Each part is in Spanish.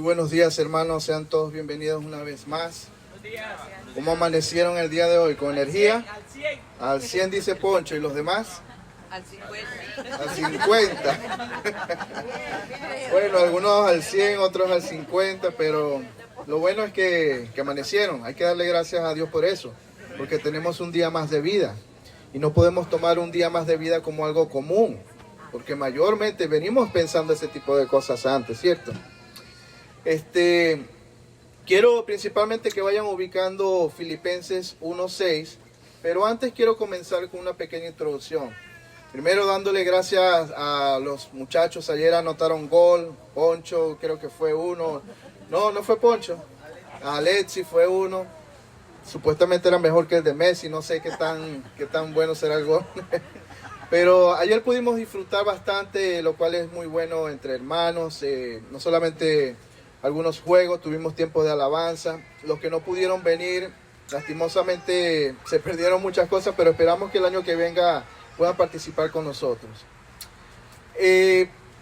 buenos días, hermanos, sean todos bienvenidos una vez más. ¿Cómo amanecieron el día de hoy? ¿Con energía? Al 100 dice Poncho, ¿y los demás? Al 50. Al 50. Bueno, algunos al 100, otros al 50, pero lo bueno es que amanecieron. Hay que darle gracias a Dios por eso, porque tenemos un día más de vida. Y no podemos tomar un día más de vida como algo común, porque mayormente venimos pensando ese tipo de cosas antes, ¿cierto? Quiero principalmente que vayan ubicando Filipenses 1:6, pero antes quiero comenzar con una pequeña introducción. Primero dándole gracias a los muchachos, ayer anotaron gol, Poncho creo que fue uno, no fue Poncho, Alexi fue uno, supuestamente era mejor que el de Messi, no sé qué tan bueno será el gol. Pero ayer pudimos disfrutar bastante, lo cual es muy bueno entre hermanos, no solamente algunos juegos, tuvimos tiempo de alabanza. Los que no pudieron venir, lastimosamente se perdieron muchas cosas, pero esperamos que el año que venga puedan participar con nosotros.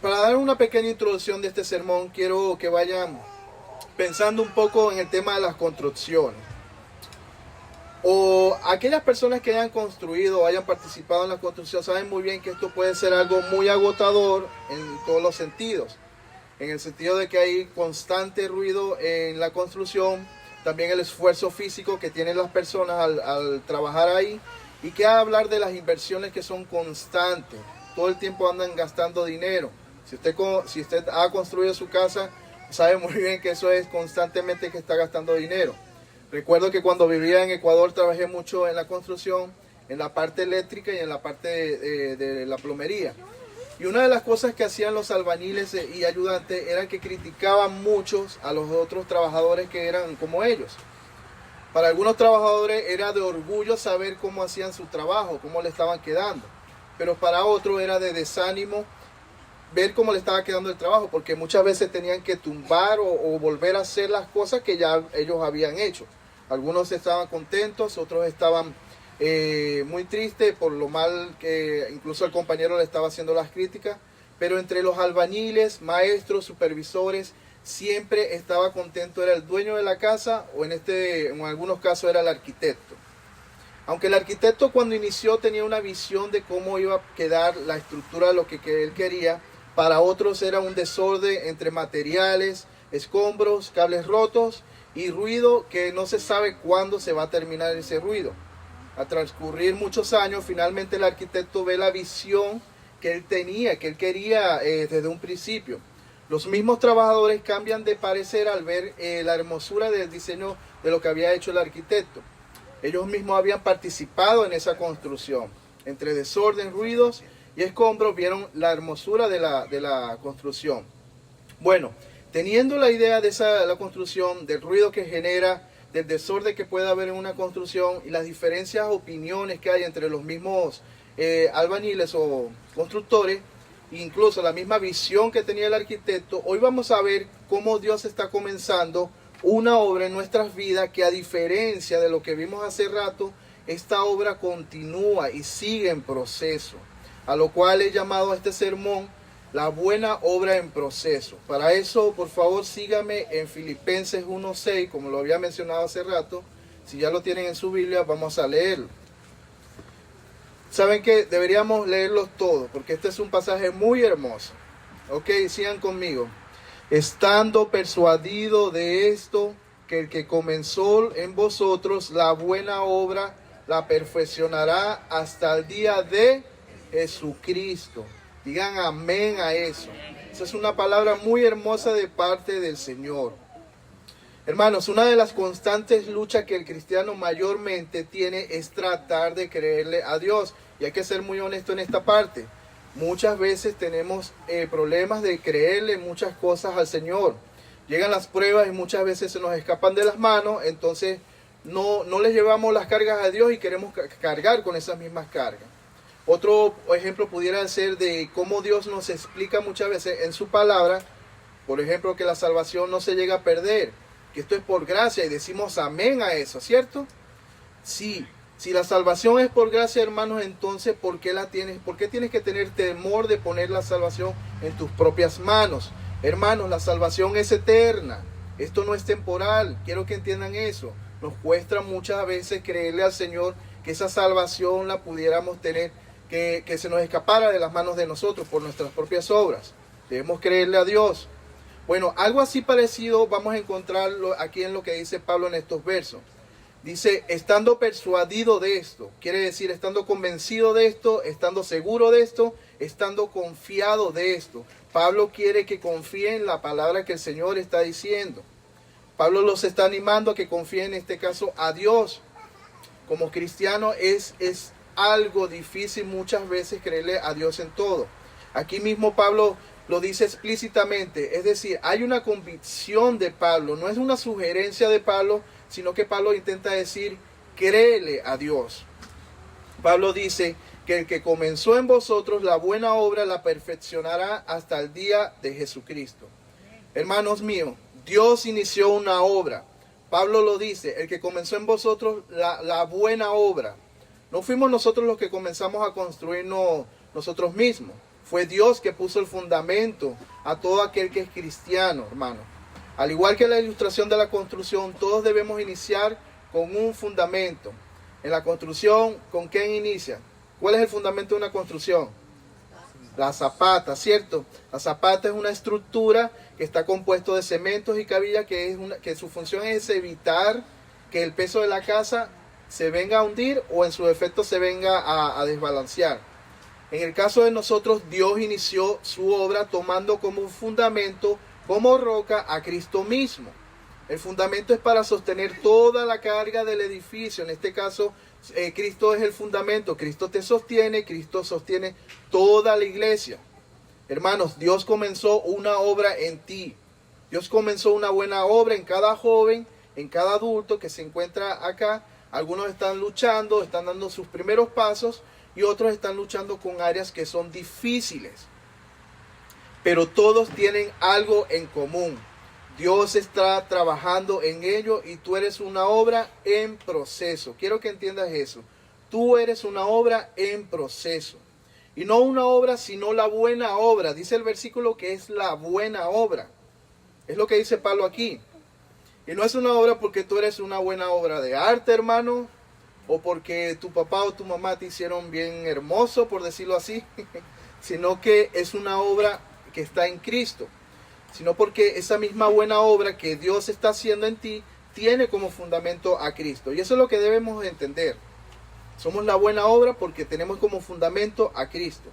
Para dar una pequeña introducción de este sermón, quiero que vayan pensando un poco en el tema de las construcciones. O aquellas personas que hayan construido o hayan participado en la construcción saben muy bien que esto puede ser algo muy agotador en todos los sentidos. En el sentido de que hay constante ruido en la construcción, también el esfuerzo físico que tienen las personas al trabajar ahí, y que hablar de las inversiones que son constantes. Todo el tiempo andan gastando dinero. Si usted ha construido su casa, sabe muy bien que eso es constantemente que está gastando dinero. Recuerdo que cuando vivía en Ecuador trabajé mucho en la construcción, en la parte eléctrica y en la parte de la plomería. Y una de las cosas que hacían los albañiles y ayudantes era que criticaban muchos a los otros trabajadores que eran como ellos. Para algunos trabajadores era de orgullo saber cómo hacían su trabajo, cómo le estaban quedando. Pero para otros era de desánimo ver cómo le estaba quedando el trabajo, porque muchas veces tenían que tumbar o volver a hacer las cosas que ya ellos habían hecho. Algunos estaban contentos, otros estaban muy tristes por lo mal que incluso el compañero le estaba haciendo las críticas. Pero entre los albañiles, maestros, supervisores, siempre estaba contento, era el dueño de la casa o en algunos casos era el arquitecto. Aunque el arquitecto cuando inició tenía una visión de cómo iba a quedar la estructura de lo que él quería, para otros era un desorden entre materiales, escombros, cables rotos y ruido que no se sabe cuándo se va a terminar ese ruido. Al transcurrir muchos años, finalmente el arquitecto ve la visión que él tenía, que él quería desde un principio. Los mismos trabajadores cambian de parecer al ver la hermosura del diseño de lo que había hecho el arquitecto. Ellos mismos habían participado en esa construcción. Entre desorden, ruidos y escombros vieron la hermosura de la construcción. Bueno, teniendo la idea de la construcción, del ruido que genera, del desorden que puede haber en una construcción y las diferentes opiniones que hay entre los mismos albañiles o constructores, incluso la misma visión que tenía el arquitecto, hoy vamos a ver cómo Dios está comenzando una obra en nuestras vidas que, a diferencia de lo que vimos hace rato, esta obra continúa y sigue en proceso, a lo cual he llamado a este sermón la buena obra en proceso. Para eso, por favor, sígame en Filipenses 1:6, como lo había mencionado hace rato. Si ya lo tienen en su Biblia, vamos a leerlo. Saben que deberíamos leerlos todos, porque este es un pasaje muy hermoso. Ok, sigan conmigo. Estando persuadido de esto, que el que comenzó en vosotros la buena obra, la perfeccionará hasta el día de Jesucristo. Digan amén a eso. Esa es una palabra muy hermosa de parte del Señor. Hermanos, una de las constantes luchas que el cristiano mayormente tiene es tratar de creerle a Dios. Y hay que ser muy honesto en esta parte. Muchas veces tenemos problemas de creerle muchas cosas al Señor. Llegan las pruebas y muchas veces se nos escapan de las manos. Entonces no les llevamos las cargas a Dios y queremos cargar con esas mismas cargas. Otro ejemplo pudiera ser de cómo Dios nos explica muchas veces en su palabra, por ejemplo, que la salvación no se llega a perder, que esto es por gracia, y decimos amén a eso, ¿cierto? Sí, si la salvación es por gracia, hermanos, entonces ¿por qué tienes que tener temor de poner la salvación en tus propias manos? Hermanos, la salvación es eterna. Esto no es temporal. Quiero que entiendan eso. Nos cuesta muchas veces creerle al Señor que esa salvación la pudiéramos tener, que se nos escapara de las manos de nosotros por nuestras propias obras. Debemos creerle a Dios. Bueno, algo así parecido vamos a encontrarlo aquí en lo que dice Pablo en estos versos. Dice, estando persuadido de esto, quiere decir estando convencido de esto, estando seguro de esto, estando confiado de esto. Pablo quiere que confíen en la palabra que el Señor está diciendo. Pablo los está animando a que confíen en este caso a Dios. Como cristiano es algo difícil muchas veces creerle a Dios en todo. Aquí mismo Pablo lo dice explícitamente, es decir, hay una convicción de Pablo, no es una sugerencia de Pablo, sino que Pablo intenta decir, créele a Dios. Pablo dice que el que comenzó en vosotros la buena obra la perfeccionará hasta el día de Jesucristo. Hermanos míos, Dios inició una obra. Pablo lo dice, el que comenzó en vosotros la buena obra. No fuimos nosotros los que comenzamos a construirnos nosotros mismos. Fue Dios que puso el fundamento a todo aquel que es cristiano, hermano. Al igual que la ilustración de la construcción, todos debemos iniciar con un fundamento. En la construcción, ¿con quién inicia? ¿Cuál es el fundamento de una construcción? La zapata, ¿cierto? La zapata es una estructura que está compuesto de cementos y cabillas que su función es evitar que el peso de la casa se venga a hundir o en su defecto se venga a desbalancear. En el caso de nosotros, Dios inició su obra tomando como fundamento, como roca, a Cristo mismo. El fundamento es para sostener toda la carga del edificio. En este caso, Cristo es el fundamento. Cristo te sostiene, Cristo sostiene toda la iglesia. Hermanos, Dios comenzó una obra en ti. Dios comenzó una buena obra en cada joven, en cada adulto que se encuentra acá. Algunos están luchando, están dando sus primeros pasos y otros están luchando con áreas que son difíciles. Pero todos tienen algo en común. Dios está trabajando en ello y tú eres una obra en proceso. Quiero que entiendas eso. Tú eres una obra en proceso. Y no una obra, sino la buena obra. Dice el versículo que es la buena obra. Es lo que dice Pablo aquí. Y no es una obra porque tú eres una buena obra de arte, hermano, o porque tu papá o tu mamá te hicieron bien hermoso, por decirlo así, sino que es una obra que está en Cristo, sino porque esa misma buena obra que Dios está haciendo en ti tiene como fundamento a Cristo. Y eso es lo que debemos entender. Somos la buena obra porque tenemos como fundamento a Cristo.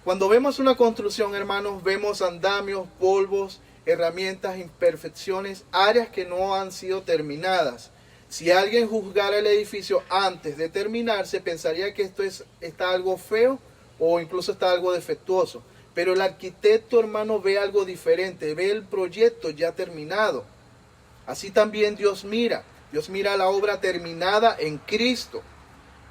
Cuando vemos una construcción, hermanos, vemos andamios, polvos, herramientas, imperfecciones, áreas que no han sido terminadas. Si alguien juzgara el edificio antes de terminarse, pensaría que está algo feo o incluso está algo defectuoso. Pero el arquitecto, hermano, ve algo diferente, ve el proyecto ya terminado. Así también Dios mira la obra terminada en Cristo.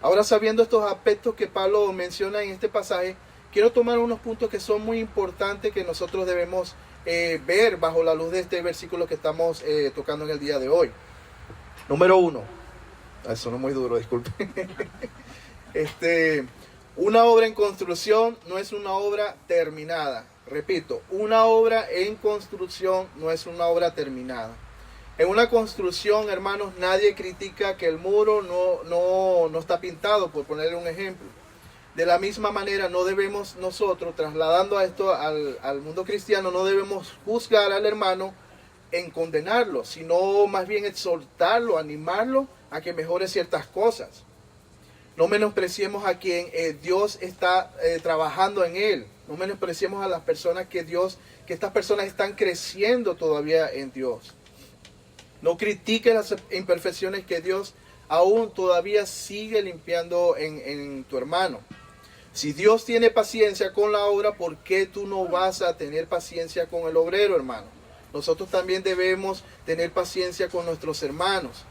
Ahora, sabiendo estos aspectos que Pablo menciona en este pasaje, quiero tomar unos puntos que son muy importantes que nosotros debemos ver bajo la luz de este versículo que estamos tocando en el día de hoy. Número 1. Eso no es muy duro, disculpe. Una obra en construcción no es una obra terminada. Repito, una obra en construcción no es una obra terminada. En una construcción, hermanos, nadie critica que el muro no está pintado, por ponerle un ejemplo. De la misma manera, no debemos nosotros, trasladando a esto al mundo cristiano, no debemos juzgar al hermano en condenarlo, sino más bien exhortarlo, animarlo a que mejore ciertas cosas. No menospreciemos a quien Dios está trabajando en él. No menospreciemos a las personas que estas personas están creciendo todavía en Dios. No critiques las imperfecciones que Dios aún todavía sigue limpiando en tu hermano. Si Dios tiene paciencia con la obra, ¿por qué tú no vas a tener paciencia con el obrero, hermano? Nosotros también debemos tener paciencia con nuestros hermanos.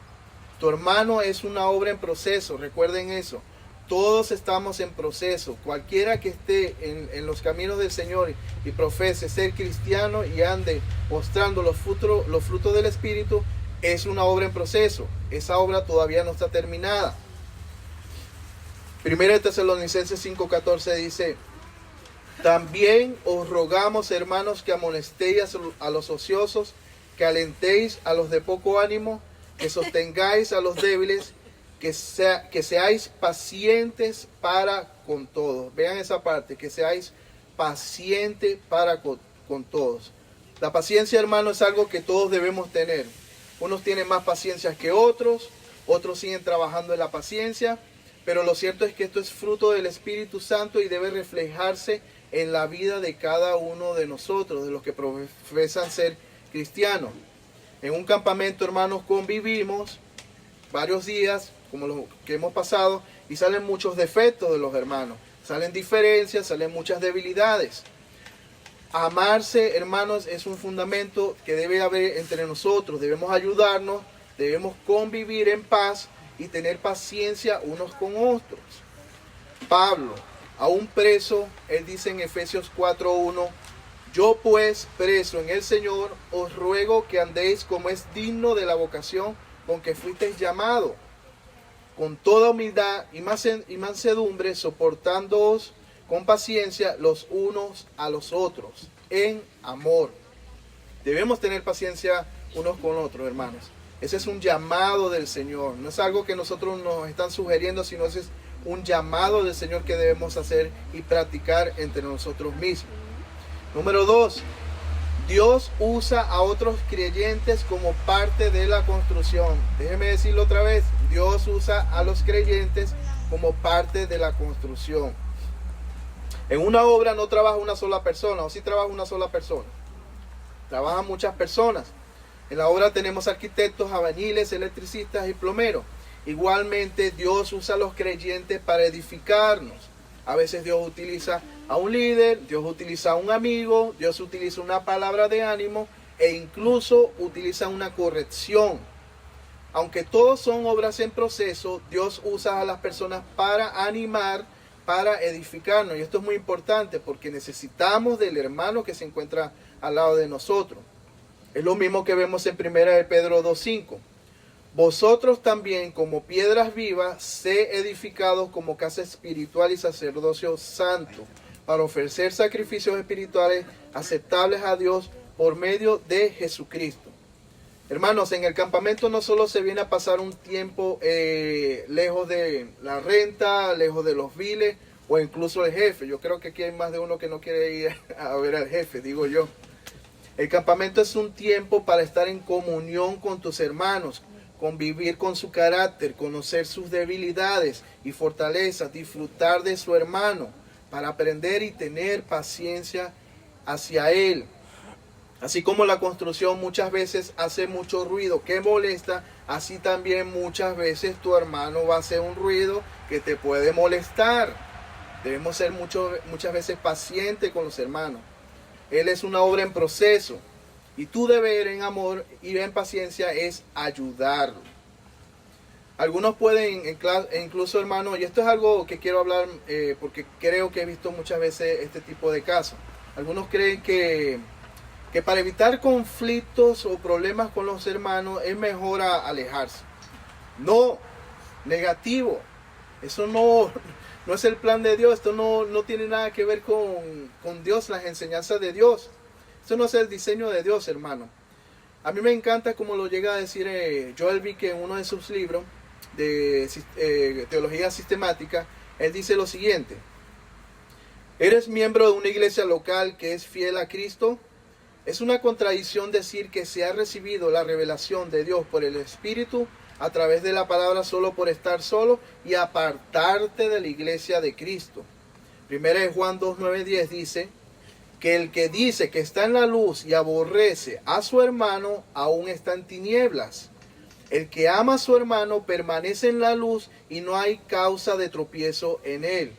Tu hermano es una obra en proceso, recuerden eso. Todos estamos en proceso. Cualquiera que esté en los caminos del Señor y profese ser cristiano y ande mostrando los frutos del Espíritu, es una obra en proceso. Esa obra todavía no está terminada. 1 Tesalonicenses 5:14 dice: También os rogamos, hermanos, que amonestéis a los ociosos, que alentéis a los de poco ánimo, que sostengáis a los débiles, que seáis pacientes para con todos. Vean esa parte, que seáis pacientes para con todos. La paciencia, hermano, es algo que todos debemos tener. Unos tienen más paciencia que otros, otros siguen trabajando en la paciencia, pero lo cierto es que esto es fruto del Espíritu Santo y debe reflejarse en la vida de cada uno de nosotros, de los que profesan ser cristianos. En un campamento, hermanos, convivimos varios días, como los que hemos pasado, y salen muchos defectos de los hermanos, salen diferencias, salen muchas debilidades. Amarse, hermanos, es un fundamento que debe haber entre nosotros. Debemos ayudarnos, debemos convivir en paz y tener paciencia unos con otros. Pablo, aún preso, él dice en Efesios 4:1, yo pues, preso en el Señor, os ruego que andéis como es digno de la vocación con que fuisteis llamado, con toda humildad y mansedumbre, soportándoos con paciencia los unos a los otros, en amor. Debemos tener paciencia unos con otros, hermanos. Ese es un llamado del Señor. No es algo que nosotros nos están sugiriendo, sino ese es un llamado del Señor que debemos hacer y practicar entre nosotros mismos. Número 2. Dios usa a otros creyentes como parte de la construcción. Déjeme decirlo otra vez. Dios usa a los creyentes como parte de la construcción. En una obra no trabaja una sola persona, o sí trabaja una sola persona. Trabajan muchas personas. En la obra tenemos arquitectos, albañiles, electricistas y plomeros. Igualmente Dios usa a los creyentes para edificarnos. A veces Dios utiliza a un líder, Dios utiliza a un amigo, Dios utiliza una palabra de ánimo e incluso utiliza una corrección. Aunque todos son obras en proceso, Dios usa a las personas para animar, para edificarnos. Y esto es muy importante porque necesitamos del hermano que se encuentra al lado de nosotros. Es lo mismo que vemos en 1 de Pedro 2:5. Vosotros también, como piedras vivas, sé edificados como casa espiritual y sacerdocio santo, para ofrecer sacrificios espirituales aceptables a Dios por medio de Jesucristo. Hermanos, en el campamento no solo se viene a pasar un tiempo lejos de la renta, lejos de los viles o incluso el jefe. Yo creo que aquí hay más de uno que no quiere ir a ver al jefe, digo yo. El campamento es un tiempo para estar en comunión con tus hermanos, convivir con su carácter, conocer sus debilidades y fortalezas, disfrutar de su hermano, para aprender y tener paciencia hacia él. Así como la construcción muchas veces hace mucho ruido que molesta, así también muchas veces tu hermano va a hacer un ruido que te puede molestar. Debemos ser muchas veces pacientes con los hermanos. Él es una obra en proceso y tu deber en amor y en paciencia es ayudarlo. Algunos pueden, incluso hermanos, y esto es algo que quiero hablar porque creo que he visto muchas veces este tipo de casos. Algunos creen que para evitar conflictos o problemas con los hermanos es mejor alejarse. No, negativo. Eso no es el plan de Dios. Esto no tiene nada que ver con Dios, las enseñanzas de Dios. Esto no es el diseño de Dios, hermano. A mí me encanta como lo llega a decir Joel Vique en uno de sus libros de teología sistemática. Él dice lo siguiente: ¿eres miembro de una iglesia local que es fiel a Cristo? Es una contradicción decir que se ha recibido la revelación de Dios por el Espíritu a través de la palabra solo por estar solo y apartarte de la iglesia de Cristo. 1 Juan 2:9-10 dice que el que dice que está en la luz y aborrece a su hermano aún está en tinieblas. El que ama a su hermano permanece en la luz y no hay causa de tropiezo en él.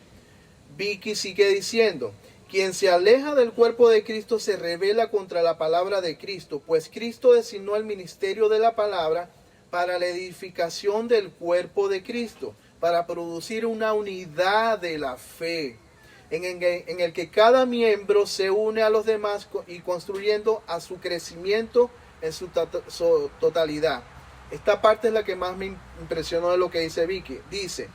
Vicky sigue diciendo: quien se aleja del cuerpo de Cristo se rebela contra la palabra de Cristo, pues Cristo designó el ministerio de la palabra para la edificación del cuerpo de Cristo, para producir una unidad de la fe, en el que cada miembro se une a los demás y construyendo a su crecimiento en su totalidad. Esta parte es la que más me impresionó de lo que dice Vicky. Dice: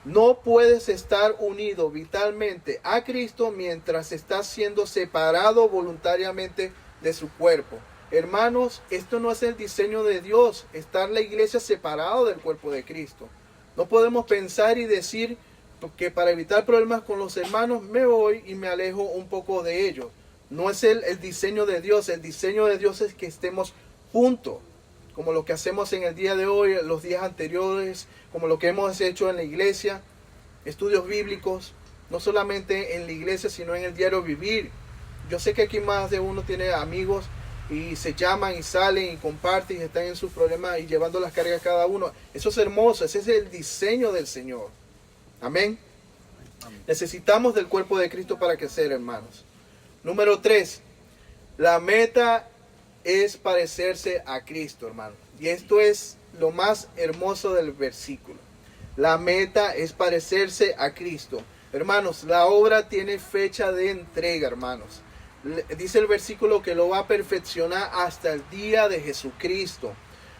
No puedes estar unido vitalmente a Cristo mientras estás siendo separado voluntariamente de su cuerpo. Hermanos, esto no es el diseño de Dios, estar la iglesia separado del cuerpo de Cristo. No podemos pensar y decir que para evitar problemas con los hermanos me voy y me alejo un poco de ellos. No es el diseño de Dios. El diseño de Dios es que estemos juntos, como lo que hacemos en el día de hoy, los días anteriores, como lo que hemos hecho en la iglesia, estudios bíblicos, no solamente en la iglesia, sino en el diario vivir. Yo sé que aquí más de uno tiene amigos y se llaman y salen y comparten y están en sus problemas y llevando las cargas cada uno. Eso es hermoso, ese es el diseño del Señor. Amén. Necesitamos del cuerpo de Cristo para crecer, hermanos. Número 3, la meta es parecerse a Cristo, hermano. Y esto es lo más hermoso del versículo. La meta es parecerse a Cristo. Hermanos, la obra tiene fecha de entrega, hermanos. Dice el versículo que lo va a perfeccionar hasta el día de Jesucristo.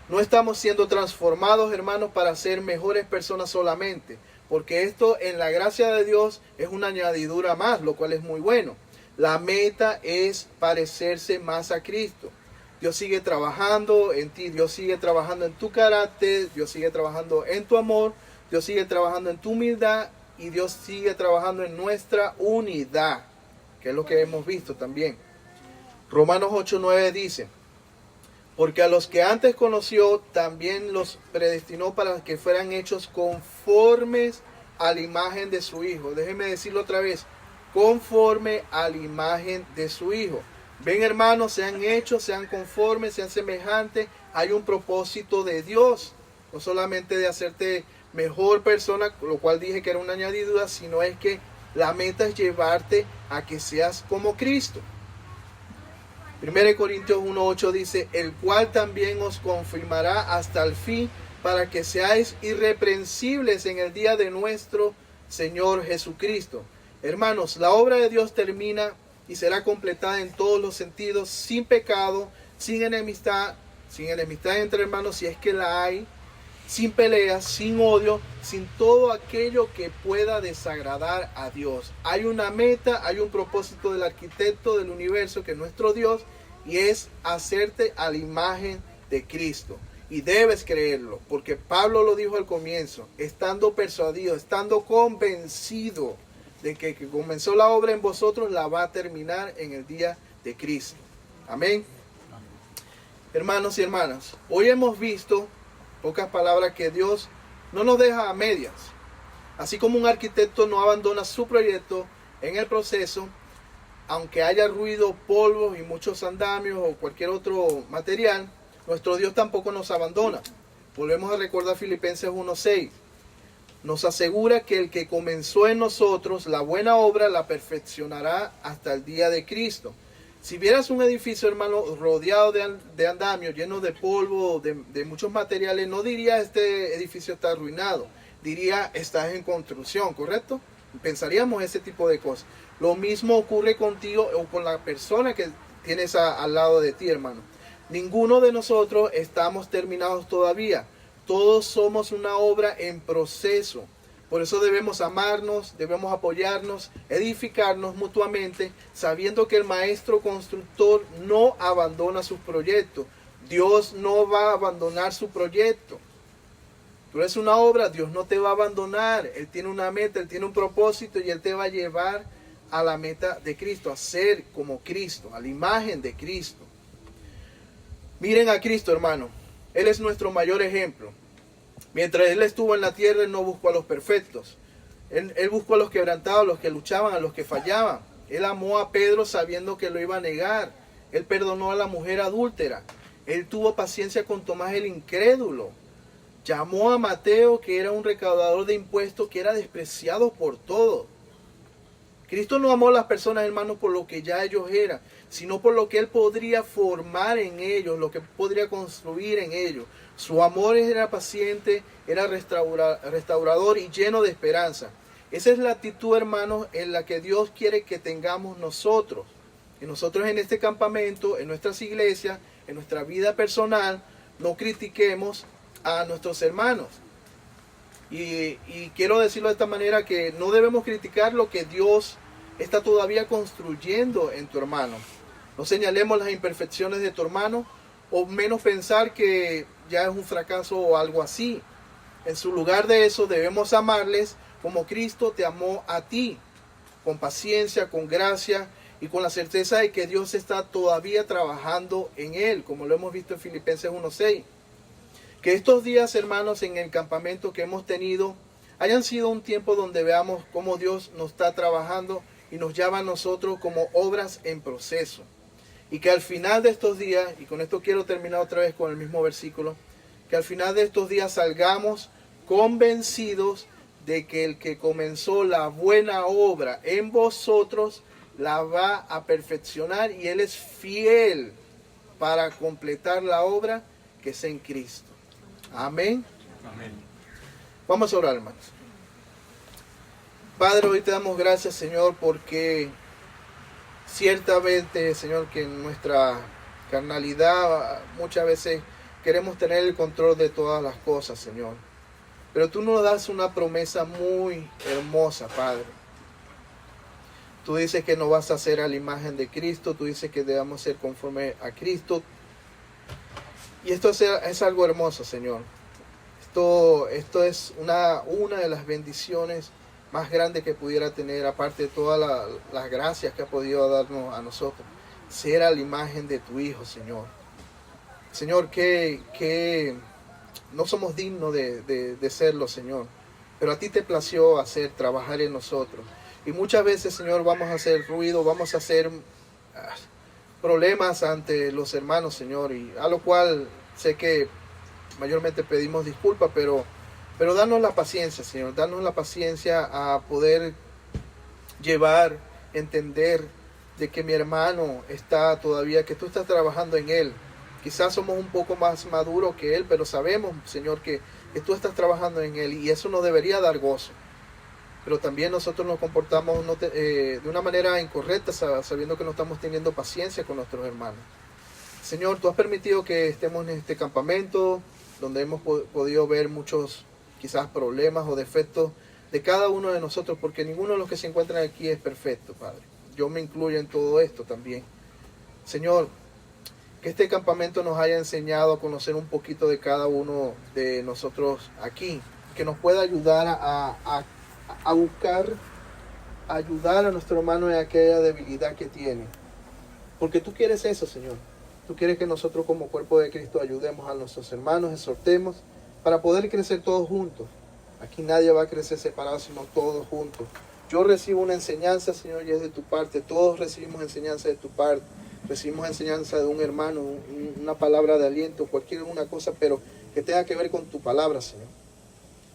No estamos siendo transformados, hermanos, para ser mejores personas solamente, porque esto en la gracia de Dios es una añadidura más, lo cual es muy bueno. La meta es parecerse más a Cristo. Dios sigue trabajando en ti, Dios sigue trabajando en tu carácter, Dios sigue trabajando en tu amor, Dios sigue trabajando en tu humildad y Dios sigue trabajando en nuestra unidad, que es lo que hemos visto también. Romanos 8:9 dice: porque a los que antes conoció, también los predestinó para que fueran hechos conformes a la imagen de su Hijo. Déjenme decirlo otra vez, conforme a la imagen de su Hijo. Ven, hermanos, sean hechos, sean conformes, sean semejantes. Hay un propósito de Dios, no solamente de hacerte mejor persona, lo cual dije que era una añadidura, sino es que la meta es llevarte a que seas como Cristo. 1 Corintios 1:8 dice: el cual también os confirmará hasta el fin, para que seáis irreprensibles en el día de nuestro Señor Jesucristo. Hermanos, la obra de Dios termina y será completada en todos los sentidos, sin pecado, sin enemistad entre hermanos, si es que la hay, sin peleas, sin odio, sin todo aquello que pueda desagradar a Dios. Hay una meta, hay un propósito del arquitecto del universo, que es nuestro Dios, y es hacerte a la imagen de Cristo. Y debes creerlo, porque Pablo lo dijo al comienzo, estando persuadido, estando convencido de que comenzó la obra en vosotros, la va a terminar en el día de Cristo. Amén. Hermanos y hermanas, hoy hemos visto, pocas palabras, que Dios no nos deja a medias. Así como un arquitecto no abandona su proyecto en el proceso, aunque haya ruido, polvo y muchos andamios o cualquier otro material, nuestro Dios tampoco nos abandona. Volvemos a recordar Filipenses 1:6. Nos asegura que el que comenzó en nosotros la buena obra la perfeccionará hasta el día de Cristo. Si vieras un edificio, hermano, rodeado de andamios, lleno de polvo, de muchos materiales, no diría este edificio está arruinado, diría estás en construcción, ¿correcto? Pensaríamos ese tipo de cosas. Lo mismo ocurre contigo o con la persona que tienes al lado de ti, hermano. Ninguno de nosotros estamos terminados todavía. Todos somos una obra en proceso. Por eso debemos amarnos, debemos apoyarnos, edificarnos mutuamente, sabiendo que el maestro constructor no abandona sus proyectos. Dios no va a abandonar su proyecto. Tú eres una obra, Dios no te va a abandonar. Él tiene una meta, Él tiene un propósito y Él te va a llevar a la meta de Cristo, a ser como Cristo, a la imagen de Cristo. Miren a Cristo, hermano. Él es nuestro mayor ejemplo. Mientras Él estuvo en la tierra, Él no buscó a los perfectos. Él buscó a los quebrantados, a los que luchaban, a los que fallaban. Él amó a Pedro sabiendo que lo iba a negar. Él perdonó a la mujer adúltera. Él tuvo paciencia con Tomás el incrédulo. Llamó a Mateo, que era un recaudador de impuestos, que era despreciado por todos. Cristo no amó a las personas, hermanos, por lo que ya ellos eran, sino por lo que Él podría formar en ellos, lo que podría construir en ellos. Su amor era paciente, era restaurador y lleno de esperanza. Esa es la actitud, hermanos, en la que Dios quiere que tengamos nosotros. Y nosotros en este campamento, en nuestras iglesias, en nuestra vida personal, no critiquemos a nuestros hermanos. Y quiero decirlo de esta manera, que no debemos criticar lo que Dios está todavía construyendo en tu hermano. No señalemos las imperfecciones de tu hermano, o menos pensar que ya es un fracaso o algo así. En su lugar de eso, debemos amarles como Cristo te amó a ti, con paciencia, con gracia y con la certeza de que Dios está todavía trabajando en él, como lo hemos visto en Filipenses 1:6. Que estos días, hermanos, en el campamento que hemos tenido, hayan sido un tiempo donde veamos cómo Dios nos está trabajando y nos llama a nosotros como obras en proceso. Y que al final de estos días, y con esto quiero terminar otra vez con el mismo versículo, que al final de estos días salgamos convencidos de que el que comenzó la buena obra en vosotros la va a perfeccionar, y Él es fiel para completar la obra que es en Cristo. Amén. Amén. Vamos a orar, hermanos. Padre, hoy te damos gracias, Señor, porque ciertamente, Señor, que en nuestra carnalidad muchas veces queremos tener el control de todas las cosas, Señor. Pero tú nos das una promesa muy hermosa, Padre. Tú dices que nos vas a hacer a la imagen de Cristo. Tú dices que debemos ser conforme a Cristo. Y esto es algo hermoso, Señor. Esto es una de las bendiciones más grandes que pudiera tener, aparte de todas las gracias que ha podido darnos a nosotros. Ser a la imagen de tu Hijo, Señor. Señor, que no somos dignos de serlo, Señor. Pero a ti te plació trabajar en nosotros. Y muchas veces, Señor, vamos a hacer ruido, vamos a hacer problemas ante los hermanos, Señor. Y a lo cual sé que mayormente pedimos disculpas, pero danos la paciencia, Señor. Danos la paciencia a poder entender de que mi hermano está todavía, que tú estás trabajando en él. Quizás somos un poco más maduros que él, pero sabemos, Señor, que tú estás trabajando en él, y eso nos debería dar gozo. Pero también nosotros nos comportamos de una manera incorrecta, sabiendo que no estamos teniendo paciencia con nuestros hermanos. Señor, tú has permitido que estemos en este campamento, donde hemos podido ver muchos quizás problemas o defectos de cada uno de nosotros, porque ninguno de los que se encuentran aquí es perfecto, Padre. Yo me incluyo en todo esto también. Señor, que este campamento nos haya enseñado a conocer un poquito de cada uno de nosotros aquí, que nos pueda ayudar a buscar, ayudar a nuestro hermano en aquella debilidad que tiene. Porque tú quieres eso, Señor. Tú quieres que nosotros como cuerpo de Cristo ayudemos a nuestros hermanos, exhortemos, para poder crecer todos juntos. Aquí nadie va a crecer separado, sino todos juntos. Yo recibo una enseñanza, Señor, y es de tu parte. Todos recibimos enseñanza de tu parte. Recibimos enseñanza de un hermano, una palabra de aliento, cualquier una cosa, pero que tenga que ver con tu palabra, Señor.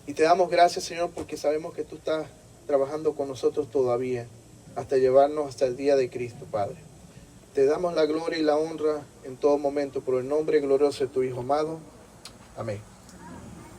Y te damos gracias, Señor, porque sabemos que tú estás trabajando con nosotros todavía, hasta llevarnos hasta el día de Cristo, Padre. Te damos la gloria y la honra en todo momento, por el nombre glorioso de tu Hijo amado. Amén.